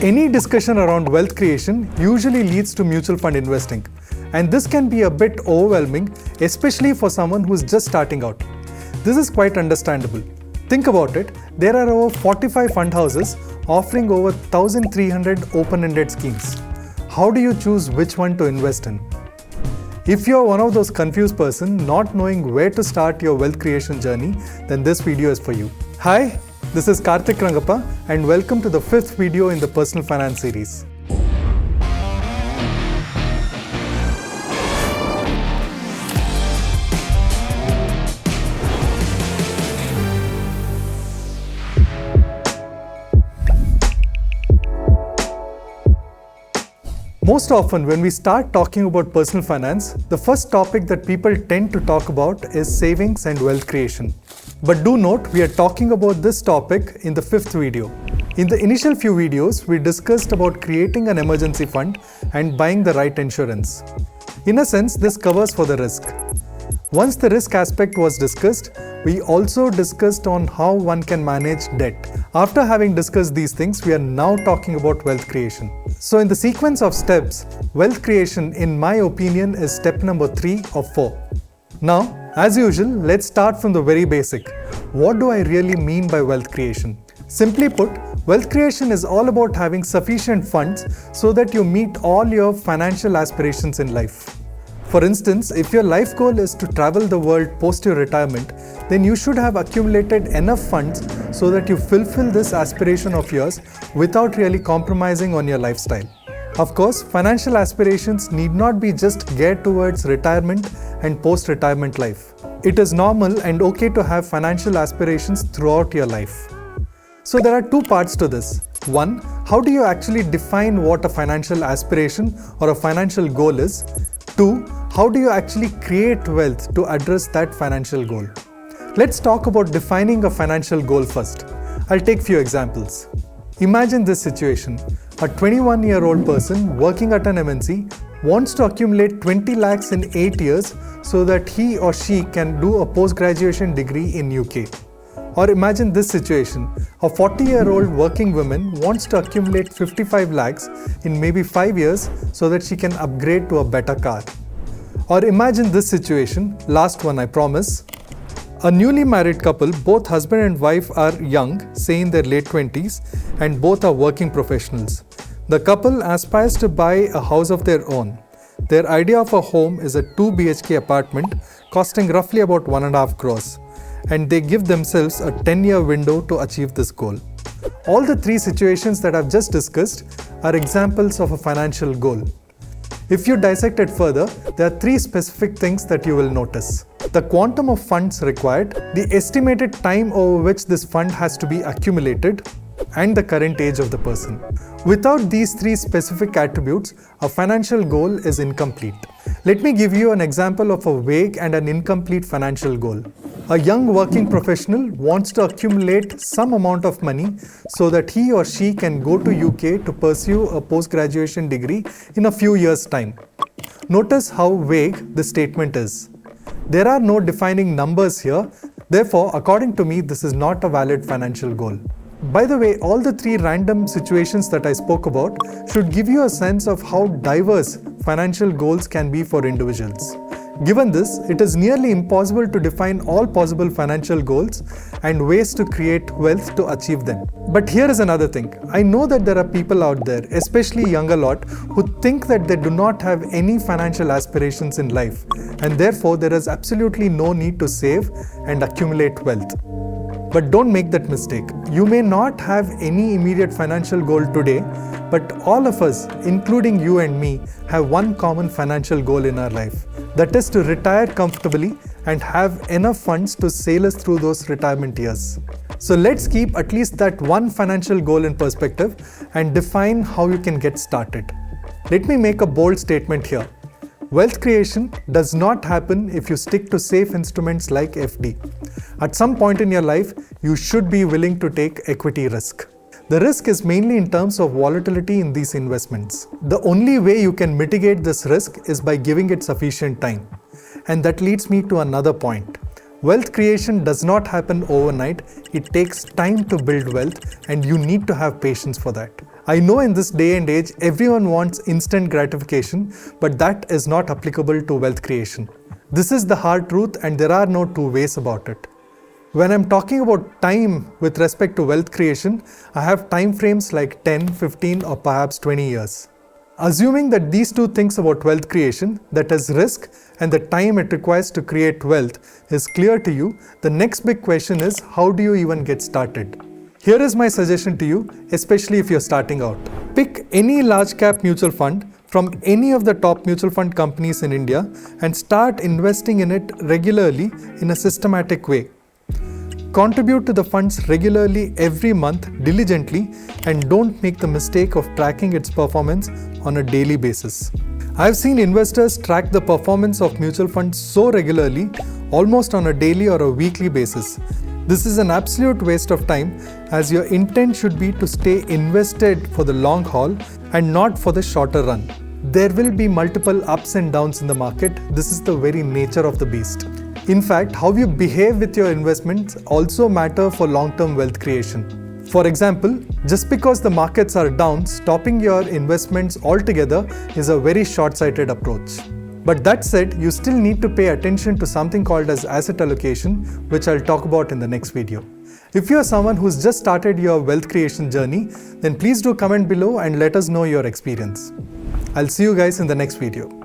Any discussion around wealth creation usually leads to mutual fund investing, and this can be a bit overwhelming, especially for someone who's just starting out. This is quite understandable. Think about it, there are over 45 fund houses offering over 1,300 open-ended schemes. How do you choose which one to invest in? If you're one of those confused person not knowing where to start your wealth creation journey, then this video is for you. Hi, this is Karthik Rangappa and welcome to the 5th video in the personal finance series. Most often when we start talking about personal finance, the first topic that people tend to talk about is savings and wealth creation. But do note, we are talking about this topic in the 5th video. In the initial few videos, we discussed about creating an emergency fund and buying the right insurance. In a sense, this covers for the risk. Once the risk aspect was discussed, we also discussed on how one can manage debt. After having discussed these things, we are now talking about wealth creation. So in the sequence of steps, wealth creation in my opinion is step number 3 of 4. Now, as usual, let's start from the very basic. What do I really mean by wealth creation? Simply put, wealth creation is all about having sufficient funds so that you meet all your financial aspirations in life. For instance, if your life goal is to travel the world post your retirement, then you should have accumulated enough funds so that you fulfill this aspiration of yours without really compromising on your lifestyle. Of course, financial aspirations need not be just geared towards retirement and post-retirement life. It is normal and okay to have financial aspirations throughout your life. So there are two parts to this. One, how do you actually define what a financial aspiration or a financial goal is? Two, how do you actually create wealth to address that financial goal? Let's talk about defining a financial goal first. I'll take few examples. Imagine this situation. A 21-year-old person working at an MNC wants to accumulate 20 lakhs in 8 years so that he or she can do a post-graduation degree in UK. Or imagine this situation. A 40-year-old working woman wants to accumulate 55 lakhs in maybe 5 years so that she can upgrade to a better car. Or imagine this situation, last one I promise. A newly married couple, both husband and wife are young, say in their late 20s, and both are working professionals. The couple aspires to buy a house of their own. Their idea of a home is a 2 BHK apartment costing roughly about 1.5 crores. And they give themselves a 10-year window to achieve this goal. All the three situations that I've just discussed are examples of a financial goal. If you dissect it further, there are three specific things that you will notice. The quantum of funds required, the estimated time over which this fund has to be accumulated, and the current age of the person. Without these three specific attributes, a financial goal is incomplete. Let me give you an example of a vague and an incomplete financial goal. A young working professional wants to accumulate some amount of money so that he or she can go to UK to pursue a post-graduation degree in a few years' time. Notice how vague the statement is. There are no defining numbers here, therefore, according to me, this is not a valid financial goal. By the way, all the three random situations that I spoke about should give you a sense of how diverse financial goals can be for individuals. Given this, it is nearly impossible to define all possible financial goals and ways to create wealth to achieve them. But here is another thing. I know that there are people out there, especially younger lot, who think that they do not have any financial aspirations in life, and therefore there is absolutely no need to save and accumulate wealth. But don't make that mistake. You may not have any immediate financial goal today, but all of us, including you and me, have one common financial goal in our life. That is to retire comfortably and have enough funds to sail us through those retirement years. So let's keep at least that one financial goal in perspective and define how you can get started. Let me make a bold statement here. Wealth creation does not happen if you stick to safe instruments like FD. At some point in your life, you should be willing to take equity risk. The risk is mainly in terms of volatility in these investments. The only way you can mitigate this risk is by giving it sufficient time. And that leads me to another point. Wealth creation does not happen overnight. It takes time to build wealth and you need to have patience for that. I know in this day and age, everyone wants instant gratification, but that is not applicable to wealth creation. This is the hard truth and there are no two ways about it. When I'm talking about time with respect to wealth creation, I have time frames like 10, 15 or perhaps 20 years. Assuming that these two things about wealth creation, that is risk and the time it requires to create wealth, is clear to you, the next big question is how do you even get started? Here is my suggestion to you, especially if you're starting out. Pick any large cap mutual fund from any of the top mutual fund companies in India and start investing in it regularly in a systematic way. Contribute to the funds regularly every month diligently and don't make the mistake of tracking its performance on a daily basis. I've seen investors track the performance of mutual funds so regularly, almost on a daily or a weekly basis. This is an absolute waste of time as your intent should be to stay invested for the long haul and not for the shorter run. There will be multiple ups and downs in the market. This is the very nature of the beast. In fact, how you behave with your investments also matter for long-term wealth creation. For example, just because the markets are down, stopping your investments altogether is a very short-sighted approach. But that said, you still need to pay attention to something called as asset allocation, which I'll talk about in the next video. If you are someone who's just started your wealth creation journey, then please do comment below and let us know your experience. I'll see you guys in the next video.